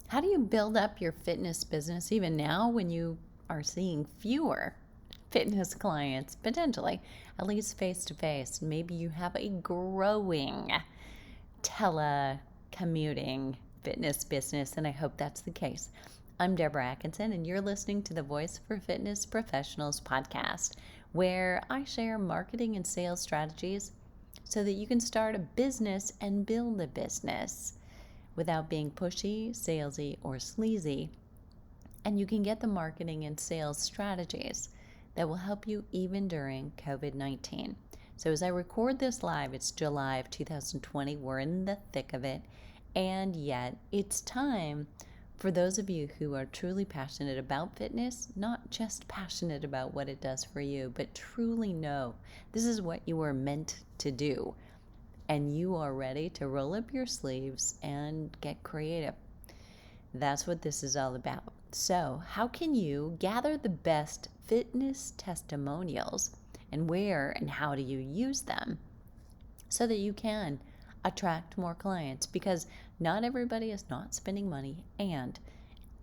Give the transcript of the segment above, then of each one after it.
How do you build up your fitness business even now when you are seeing fewer fitness clients, potentially, at least face to face? Maybe you have a growing telecommuting fitness business, and I hope that's the case. I'm Deborah Atkinson, and you're listening to the Voice for Fitness Professionals podcast, where I share marketing and sales strategies so that you can start a business and build a business without being pushy, salesy, or sleazy. And you can get the marketing and sales strategies that will help you even during COVID-19. So as I record this live, it's July of 2020. We're in the thick of it. And yet it's time for those of you who are truly passionate about fitness, not just passionate about what it does for you, but truly know this is what you were meant to do. And you are ready to roll up your sleeves and get creative. That's what this is all about. So, how can you gather the best fitness testimonials, and where and how do you use them so that you can attract more clients? Because not everybody is not spending money, and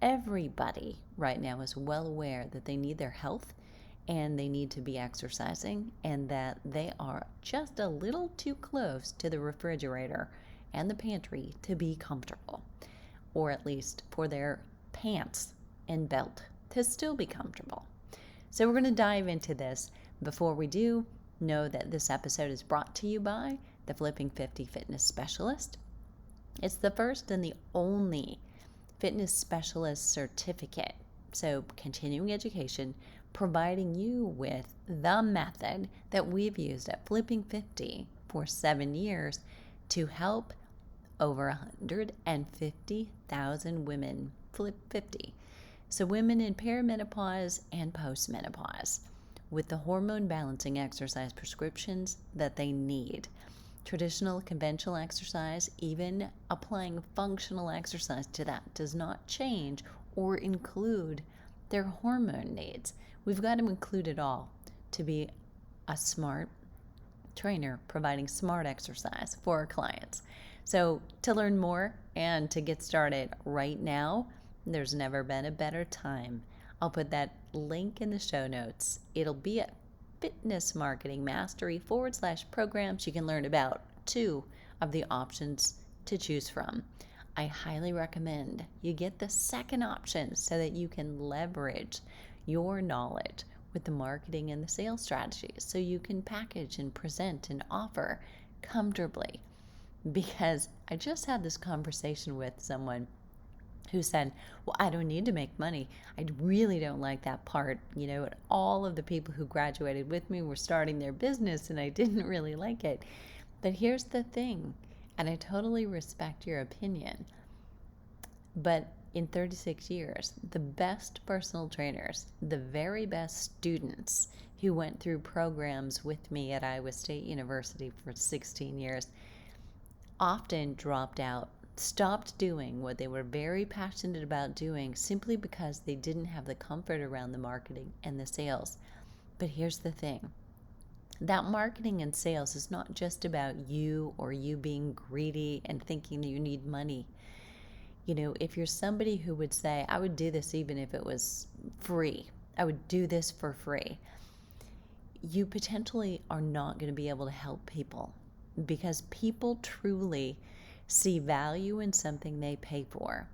everybody right now is well aware that they need their health and they need to be exercising, and that they are just a little too close to the refrigerator and the pantry to be comfortable, or at least for their pants and belt to still be comfortable. So we're going to dive into this. Before we do, know that this episode is brought to you by the Flipping 50 Fitness Specialist. It's the first and the only fitness specialist certificate. So continuing education, providing you with the method that we've used at Flipping 50 for 7 years to help over 150,000 women flip 50. So women in perimenopause and postmenopause with the hormone balancing exercise prescriptions that they need. Traditional, conventional exercise, even applying functional exercise to that, does not change or include their hormone needs. We've got to include it all to be a smart trainer providing smart exercise for our clients. So to learn more and to get started right now, there's never been a better time. I'll put that link in the show notes. It'll be at Fitness Marketing Mastery /programs. You can learn about 2 of the options to choose from. I highly recommend you get the second option so that you can leverage your knowledge with the marketing and the sales strategies so you can package and present and offer comfortably. Because I just had this conversation with someone who said, well, I don't need to make money. I really don't like that part. All of the people who graduated with me were starting their business and I didn't really like it. But here's the thing, and I totally respect your opinion, but in 36 years, the best personal trainers, the very best students who went through programs with me at Iowa State University for 16 years often dropped out, stopped doing what they were very passionate about doing simply because they didn't have the comfort around the marketing and the sales. But here's the thing. That marketing and sales is not just about you or you being greedy and thinking that you need money. If you're somebody who would say, I would do this even if it was free, I would do this for free, you potentially are not going to be able to help people, because people truly see value in something they pay for.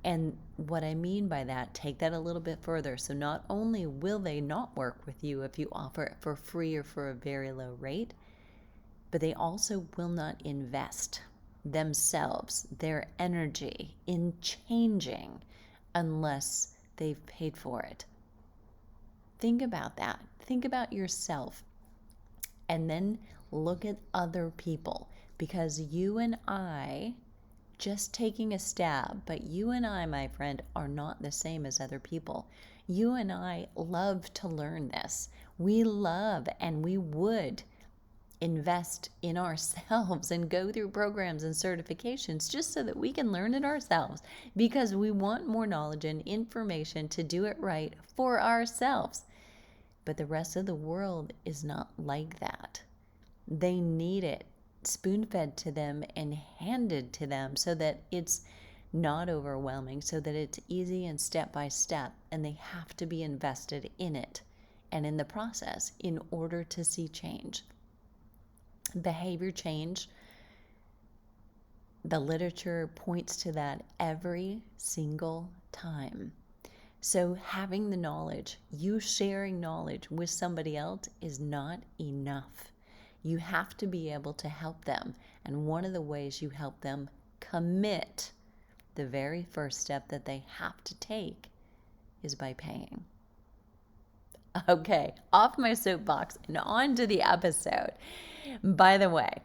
And what I mean by that, take that a little bit further. So not only will they not work with you if you offer it for free or for a very low rate, but they also will not invest themselves, their energy in changing unless they've paid for it. Think about that. Think about yourself. And then look at other people, because you and I, just taking a stab, but you and I, my friend, are not the same as other people. You and I love to learn this. We love and we would invest in ourselves and go through programs and certifications just so that we can learn it ourselves, because we want more knowledge and information to do it right for ourselves. But the rest of the world is not like that. They need it spoon-fed to them and handed to them so that it's not overwhelming, so that it's easy and step by step, and they have to be invested in it and in the process in order to see change. Behavior change, the literature points to that every single time. So having the knowledge, you sharing knowledge with somebody else is not enough. You have to be able to help them. And one of the ways you help them commit, the very first step that they have to take, is by paying. Okay, off my soapbox and on to the episode. By the way,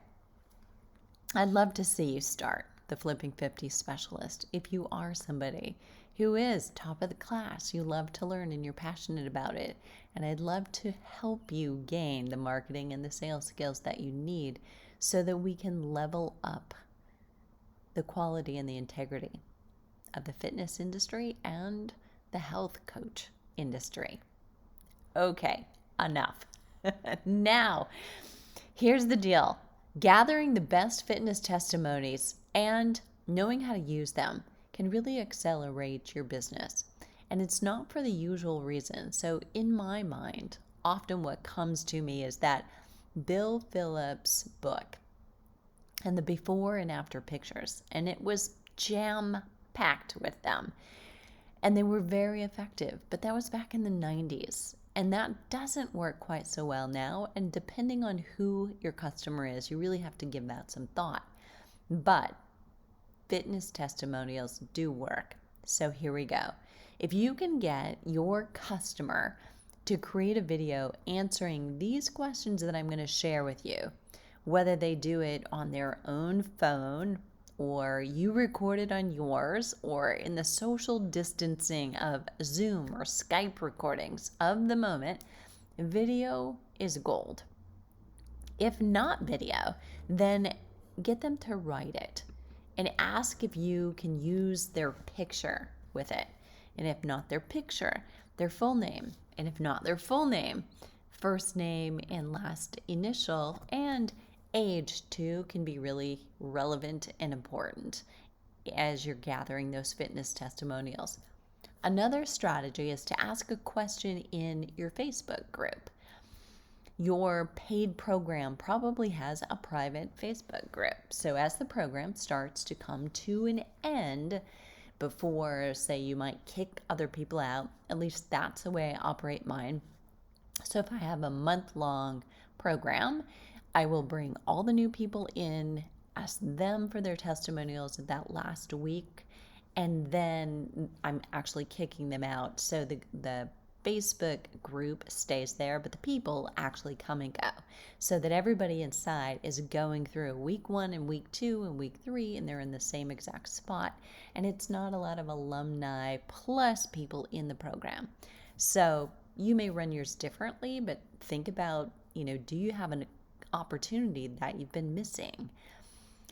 I'd love to see you start the Flipping 50 Specialist if you are somebody who is top of the class, you love to learn and you're passionate about it. And I'd love to help you gain the marketing and the sales skills that you need so that we can level up the quality and the integrity of the fitness industry and the health coach industry. Okay, enough. Now, here's the deal. Gathering the best fitness testimonies and knowing how to use them can really accelerate your business. And it's not for the usual reason. So in my mind, often what comes to me is that Bill Phillips' book and the before and after pictures, and it was jam-packed with them. And they were very effective, but that was back in the 90s. And that doesn't work quite so well now. And depending on who your customer is, you really have to give that some thought. But fitness testimonials do work. So here we go. If you can get your customer to create a video answering these questions that I'm going to share with you, whether they do it on their own phone or you record it on yours or in the social distancing of Zoom or Skype recordings of the moment, video is gold. If not video, then get them to write it and ask if you can use their picture with it. And if not their picture, their full name. And if not their full name, first name and last initial, and age too can be really relevant and important as you're gathering those fitness testimonials. Another strategy is to ask a question in your Facebook group. Your paid program probably has a private Facebook group. So as the program starts to come to an end, before, say, you might kick other people out, at least that's the way I operate mine. So if I have a month-long program, I will bring all the new people in, ask them for their testimonials that last week, and then I'm actually kicking them out. So the Facebook group stays there, but the people actually come and go so that everybody inside is going through week 1 and week 2 and week 3, and they're in the same exact spot. And it's not a lot of alumni plus people in the program. So you may run yours differently, but think about, do you have an opportunity that you've been missing?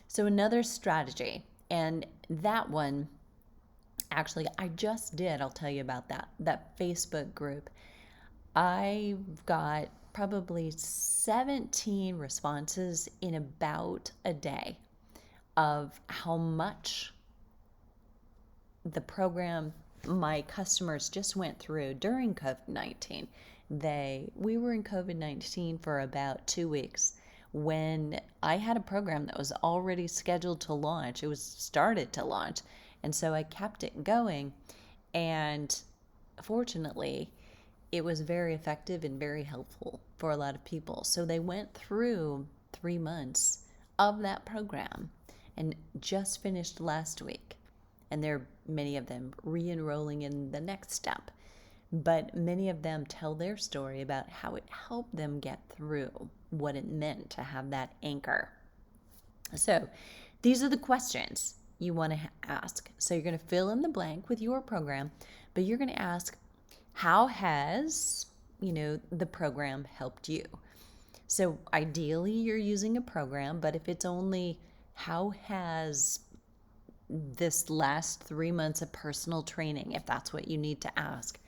So another strategy, and that one, actually, I just did. I'll tell you about that Facebook group. I've got probably 17 responses in about a day of how much the program my customers just went through during COVID-19. We were in COVID-19 for about 2 weeks when I had a program that was already scheduled to launch. It was started to launch. And so I kept it going, and fortunately, it was very effective and very helpful for a lot of people. So they went through 3 months of that program and just finished last week. And many of them re-enrolling in the next step. But many of them tell their story about how it helped them get through, what it meant to have that anchor. So these are the questions you want to ask. So you're going to fill in the blank with your program, but you're going to ask, how has, the program helped you? So ideally you're using a program, but if it's only, how has this last 3 months of personal training, if that's what you need to ask.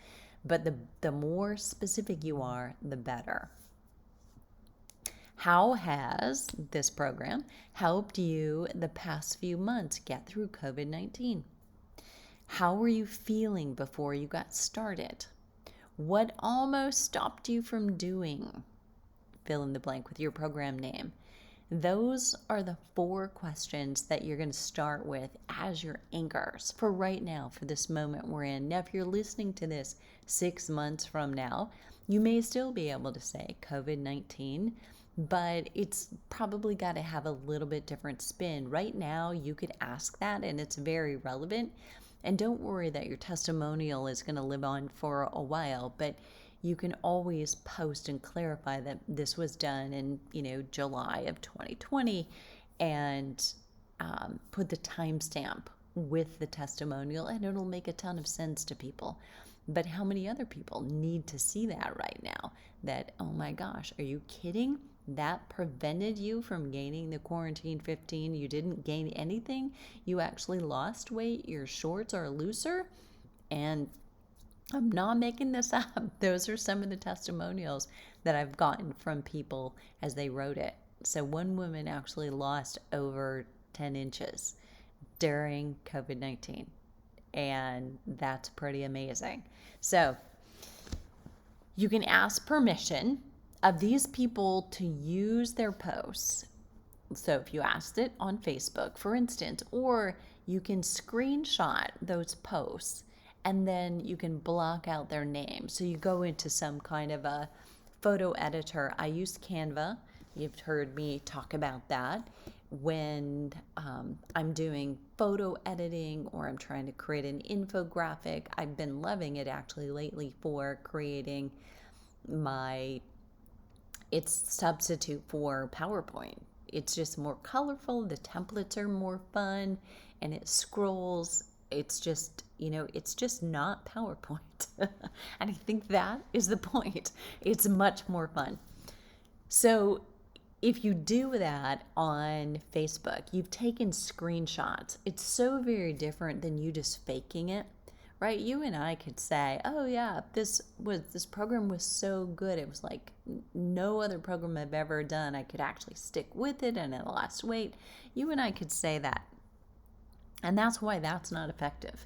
But the more specific you are, the better. How has this program helped you the past few months get through COVID-19? How were you feeling before you got started? What almost stopped you from doing? Fill in the blank with your program name. Those are the 4 questions that you're going to start with as your anchors for right now, for this moment we're in. Now, if you're listening to this 6 months from now, you may still be able to say COVID-19, but it's probably got to have a little bit different spin. Right now, you could ask that, and it's very relevant. And don't worry that your testimonial is going to live on for a while, but you can always post and clarify that this was done in, July of 2020, and put the timestamp with the testimonial, and it'll make a ton of sense to people. But how many other people need to see that right now? That, oh my gosh, are you kidding? That prevented you from gaining the quarantine 15. You didn't gain anything. You actually lost weight. Your shorts are looser. And I'm not making this up. Those are some of the testimonials that I've gotten from people as they wrote it. So one woman actually lost over 10 inches during COVID-19. And that's pretty amazing. So you can ask permission of these people to use their posts. So if you asked it on Facebook, for instance, or you can screenshot those posts and then you can block out their name. So you go into some kind of a photo editor. I use Canva. You've heard me talk about that. When I'm doing photo editing or I'm trying to create an infographic, I've been loving it actually lately for creating it's substitute for PowerPoint. It's just more colorful, the templates are more fun, and it scrolls. It's just, it's just not PowerPoint. And I think that is the point. It's much more fun. So if you do that on Facebook, you've taken screenshots. It's so very different than you just faking it, right? You and I could say, oh yeah, this program was so good. It was like no other program I've ever done. I could actually stick with it and I lost weight. You and I could say that. And that's why that's not effective.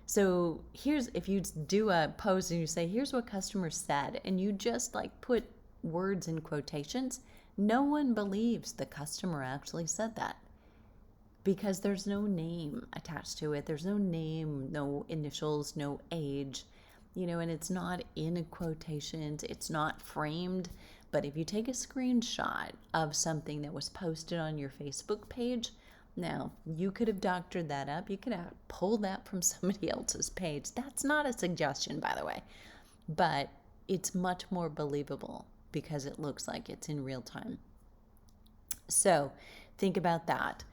So if you do a post and you say, here's what customers said, and you just put words in quotations, no one believes the customer actually said that because there's no name attached to it. There's no name, no initials, no age, and it's not in quotations. It's not framed. But if you take a screenshot of something that was posted on your Facebook page, now you could have doctored that up. You could have pulled that from somebody else's page. That's not a suggestion, by the way, but it's much more believable because it looks like it's in real time. So think about that.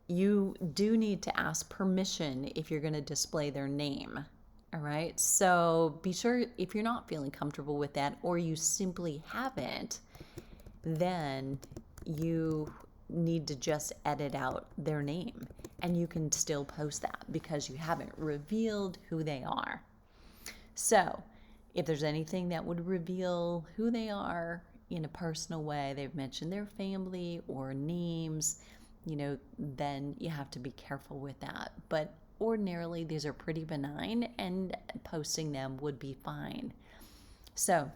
You do need to ask permission if you're going to display their name. All right. So be sure, if you're not feeling comfortable with that or you simply haven't, then you need to just edit out their name and you can still post that because you haven't revealed who they are. So if there's anything that would reveal who they are in a personal way, they've mentioned their family or names, then you have to be careful with that. But ordinarily, these are pretty benign and posting them would be fine. So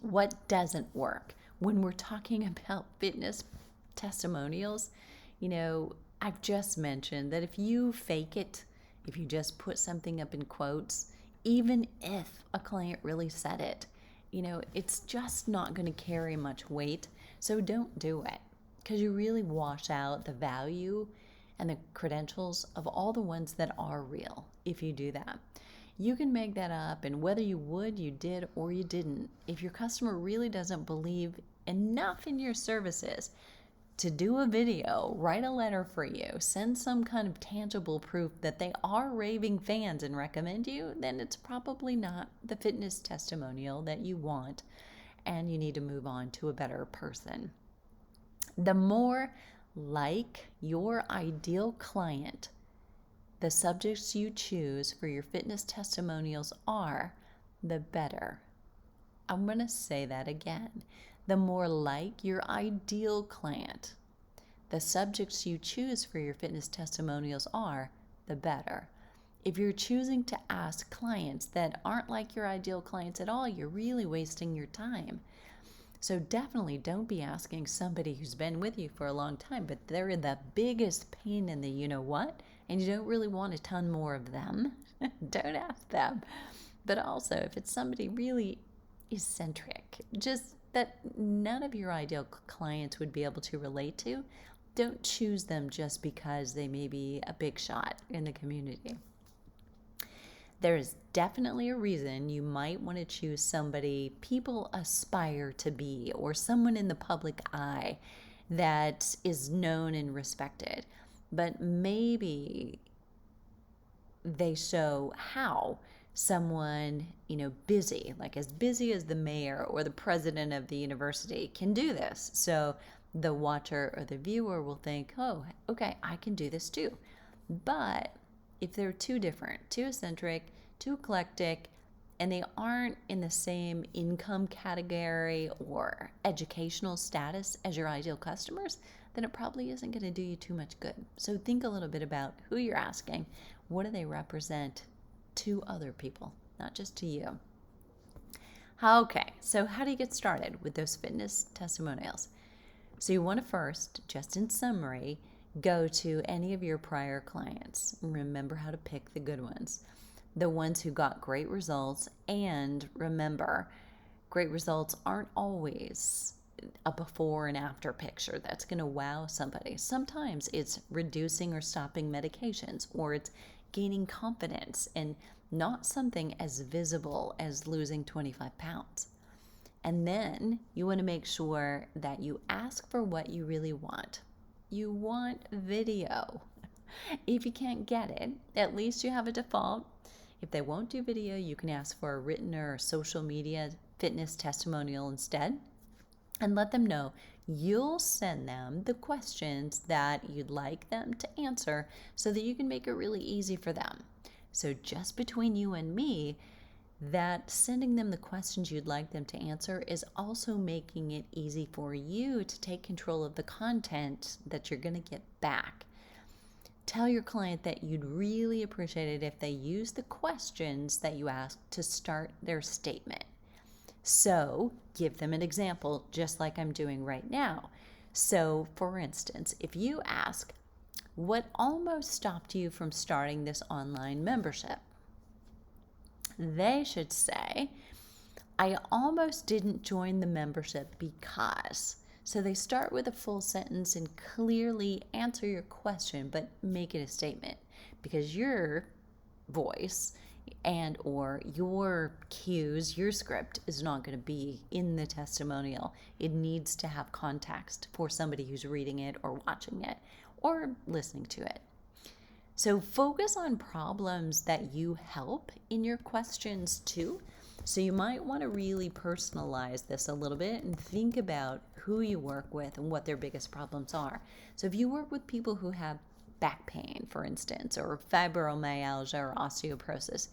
what doesn't work? When we're talking about fitness testimonials, I've just mentioned that if you fake it, if you just put something up in quotes, even if a client really said it, it's just not going to carry much weight. So don't do it because you really wash out the value and the credentials of all the ones that are real if you do that. You can make that up, and whether you would, you did, or you didn't, if your customer really doesn't believe enough in your services to do a video, write a letter for you, send some kind of tangible proof that they are raving fans and recommend you, then it's probably not the fitness testimonial that you want, and you need to move on to a better person. The more like your ideal client the subjects you choose for your fitness testimonials are, the better. I'm going to say that again. The more like your ideal client the subjects you choose for your fitness testimonials are, the better. If you're choosing to ask clients that aren't like your ideal clients at all, you're really wasting your time. So definitely don't be asking somebody who's been with you for a long time, but they're the biggest pain in the you-know-what, and you don't really want a ton more of them. Don't ask them. But also, if it's somebody really eccentric, just that none of your ideal clients would be able to relate to, don't choose them just because they may be a big shot in the community. There is definitely a reason you might want to choose somebody people aspire to be, or someone in the public eye that is known and respected. But maybe they show how someone, busy, like as busy as the mayor or the president of the university, can do this. So the watcher or the viewer will think, oh, okay, I can do this too. But if they're too different, too eccentric, too eclectic, and they aren't in the same income category or educational status as your ideal customers, then it probably isn't going to do you too much good. So think a little bit about who you're asking. What do they represent to other people, not just to you? Okay, so how do you get started with those fitness testimonials? So you want to first, just in summary, go to any of your prior clients. Remember how to pick the good ones, the ones who got great results. And remember, great results aren't always a before and after picture that's going to wow somebody. Sometimes it's reducing or stopping medications, or it's gaining confidence, and not something as visible as losing 25 pounds. And then you want to make sure that you ask for what you really want. You want video. If you can't get it, at least you have a default. If they won't do video, you can ask for a written or social media fitness testimonial instead, and let them know you'll send them the questions that you'd like them to answer so that you can make it really easy for them. So just between you and me, that sending them the questions you'd like them to answer is also making it easy for you to take control of the content that you're going to get back. Tell your client that you'd really appreciate it if they use the questions that you ask to start their statement. So give them an example, just like I'm doing right now. So for instance, if you ask, what almost stopped you from starting this online membership? They should say, I almost didn't join the membership because. So they start with a full sentence and clearly answer your question, but make it a statement, because your voice and or your cues, your script is not going to be in the testimonial. It needs to have context for somebody who's reading it or watching it or listening to it. So focus on problems that you help in your questions too. So you might want to really personalize this a little bit and think about who you work with and what their biggest problems are. So if you work with people who have back pain, for instance, or fibromyalgia or osteoporosis,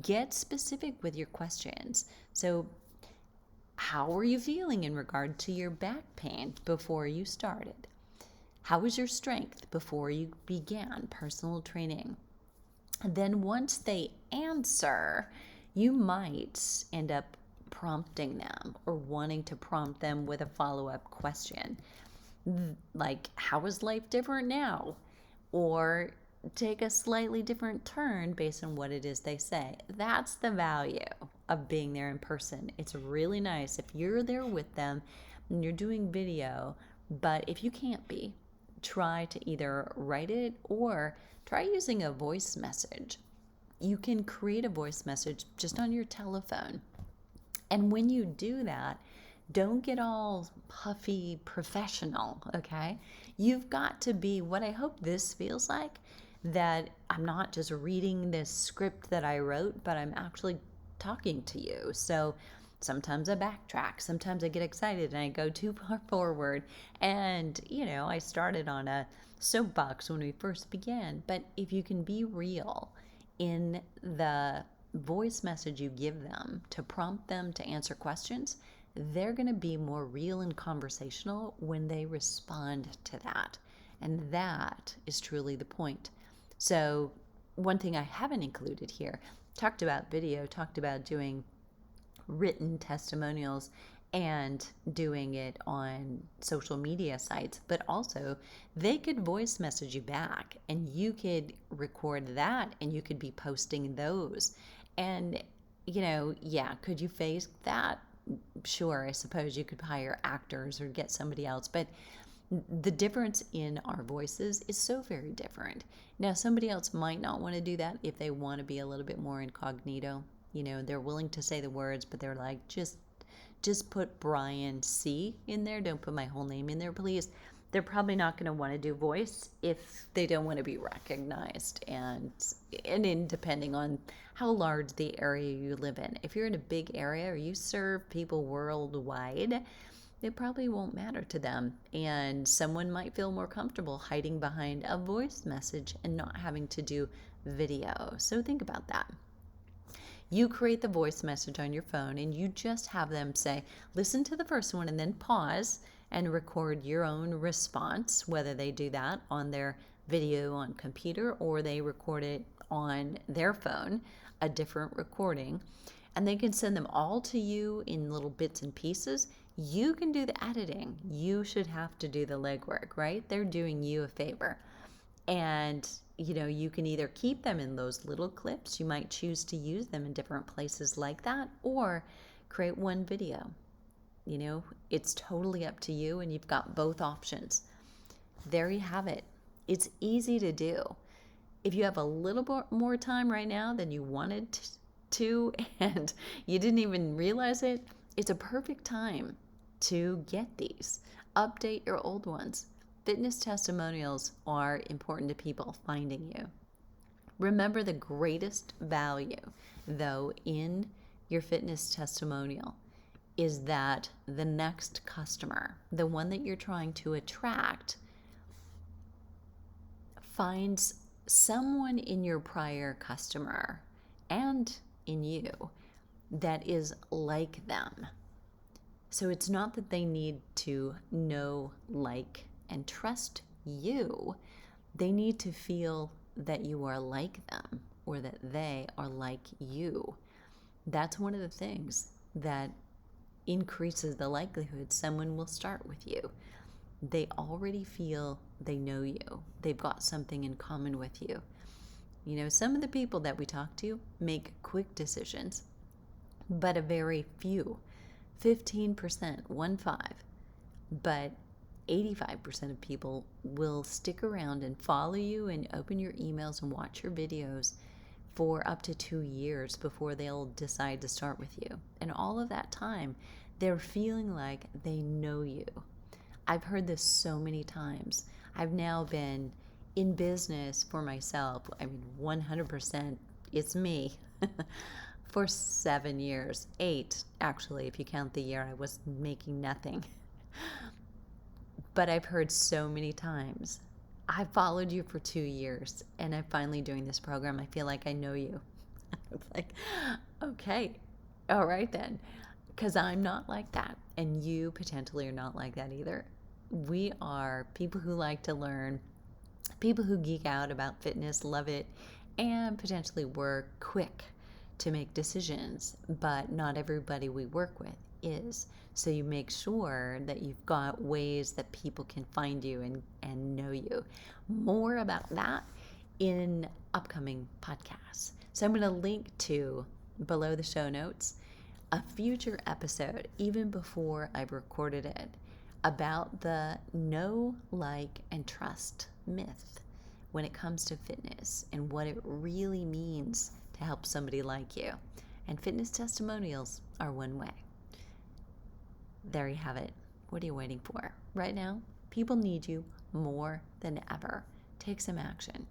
get specific with your questions. So how were you feeling in regard to your back pain before you started? How was your strength before you began personal training? And then once they answer, you might end up prompting them or wanting to prompt them with a follow-up question. Like, how is life different now? Or take a slightly different turn based on what it is they say. That's the value of being there in person. It's really nice if you're there with them and you're doing video, but if you can't be, try to either write it or try using a voice message. You can create a voice message just on your telephone. And when you do that, don't get all puffy professional, okay? You've got to be, what I hope this feels like, that I'm not just reading this script that I wrote, but I'm actually talking to you. So sometimes I backtrack, sometimes I get excited and I go too far forward. And, I started on a soapbox when we first began. But if you can be real in the voice message you give them to prompt them to answer questions, they're going to be more real and conversational when they respond to that. And that is truly the point. So one thing I haven't included here, talked about video, talked about doing written testimonials and doing it on social media sites, but also they could voice message you back and you could record that and you could be posting those. And, could you face that? Sure, I suppose you could hire actors or get somebody else, but the difference in our voices is so very different. Now, somebody else might not want to do that if they want to be a little bit more incognito. They're willing to say the words, but they're like, just put Brian C in there. Don't put my whole name in there, please. They're probably not going to want to do voice if they don't want to be recognized. And in depending on how large the area you live in. If you're in a big area or you serve people worldwide, it probably won't matter to them. And someone might feel more comfortable hiding behind a voice message and not having to do video. So think about that. You create the voice message on your phone and you just have them say, listen to the first one and then pause and record your own response, whether they do that on their video on computer or they record it on their phone, a different recording. And they can send them all to you in little bits and pieces. You can do the editing. You should have to do the legwork, right? They're doing you a favor. And, you can either keep them in those little clips. You might choose to use them in different places like that or create one video. It's totally up to you and you've got both options. There you have it. It's easy to do. If you have a little bit more time right now than you wanted to and you didn't even realize it, it's a perfect time to get these. Update your old ones. Fitness testimonials are important to people finding you. Remember, the greatest value, though, in your fitness testimonial is that the next customer, the one that you're trying to attract, finds someone in your prior customer and in you that is like them. So it's not that they need to know, like, and trust you. They need to feel that you are like them or that they are like you. That's one of the things that increases the likelihood someone will start with you. They already feel they know you. They've got something in common with you. Some of the people that we talk to make quick decisions, but a very few, 15%, 1-5, but 85% of people will stick around and follow you and open your emails and watch your videos for up to 2 years before they'll decide to start with you. And all of that time, they're feeling like they know you. I've heard this so many times. I've now been in business for myself. 100%, it's me, for 7 years, 8, actually, if you count the year I was making nothing. But I've heard so many times, I followed you for 2 years and I'm finally doing this program. I feel like I know you. It's like, okay, all right then. Because I'm not like that. And you potentially are not like that either. We are people who like to learn, people who geek out about fitness, love it, and potentially work quick to make decisions. But not everybody we work with is. So you make sure that you've got ways that people can find you and know you. More about that in upcoming podcasts. So I'm going to link to, below the show notes, a future episode, even before I've recorded it, about the know, like, and trust myth when it comes to fitness and what it really means to help somebody like you. And fitness testimonials are one way. There you have it. What are you waiting for? Right now, people need you more than ever. Take some action.